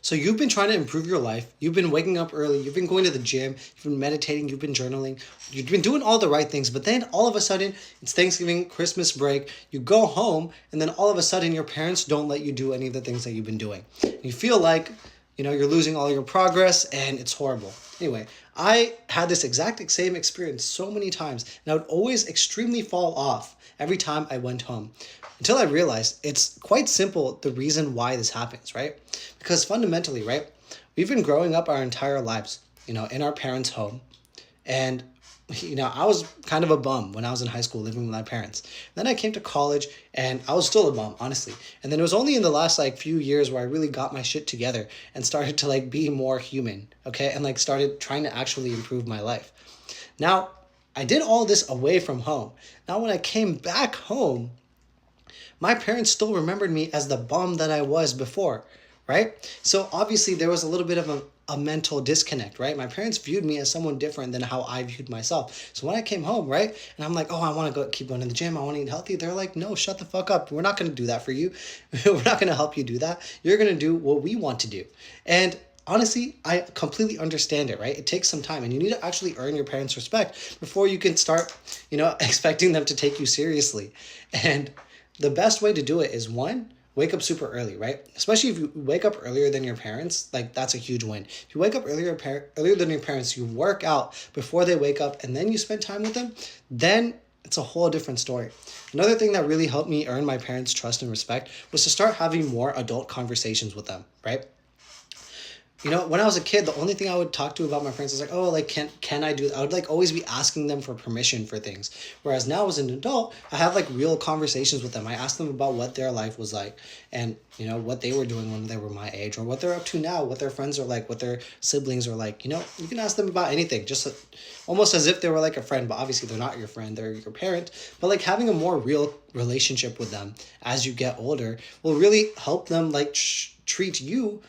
So you've been trying to improve your life. You've been waking up early. You've been going to the gym. You've been meditating. You've been journaling. You've been doing all the right things. But then all of a sudden, it's Thanksgiving, Christmas break. You go home, and then all of a sudden, your parents don't let you do any of the things that you've been doing. You feel like, you're losing all your progress, and it's horrible. Anyway, I had this exact same experience so many times, and I would always extremely fall off every time I went home. Until I realized it's quite simple the reason why this happens, right? Because fundamentally, right, we've been growing up our entire lives, in our parents' home. And, I was kind of a bum when I was in high school living with my parents. Then I came to college and I was still a bum, honestly. And then it was only in the last few years where I really got my shit together and started to be more human, okay? And started trying to actually improve my life. Now, I did all this away from home. Now, when I came back home, my parents still remembered me as the bum that I was before, right? So obviously there was a little bit of a mental disconnect, right? My parents viewed me as someone different than how I viewed myself. So when I came home, right, and I'm like, oh, I want to keep going to the gym. I want to eat healthy. They're like, no, shut the fuck up. We're not going to do that for you. We're not going to help you do that. You're going to do what we want to do. And honestly, I completely understand it, right? It takes some time and you need to actually earn your parents' respect before you can start, expecting them to take you seriously. And the best way to do it is one, wake up super early, right? Especially if you wake up earlier than your parents, that's a huge win. If you wake up earlier than your parents, you work out before they wake up, and then you spend time with them, then it's a whole different story. Another thing that really helped me earn my parents' trust and respect was to start having more adult conversations with them, right? When I was a kid, the only thing I would talk to about my parents was oh, can I do that? I would always be asking them for permission for things. Whereas now as an adult, I have real conversations with them. I ask them about what their life was like and, what they were doing when they were my age or what they're up to now, what their friends are like, what their siblings are like. You can ask them about anything, just almost as if they were a friend, but obviously they're not your friend, they're your parent. But having a more real relationship with them as you get older will really help them treat you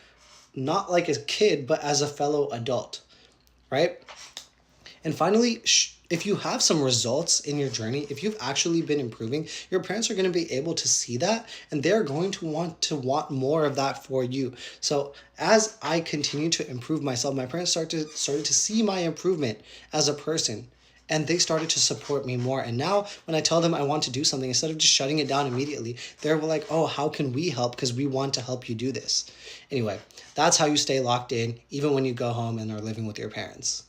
not like a kid, but as a fellow adult, right? And finally, if you have some results in your journey, if you've actually been improving, your parents are going to be able to see that and they're going to want more of that for you. So as I continue to improve myself, my parents started to see my improvement as a person. And they started to support me more. And now when I tell them I want to do something, instead of just shutting it down immediately, they're like, oh, how can we help? Because we want to help you do this. Anyway, that's how you stay locked in, even when you go home and are living with your parents.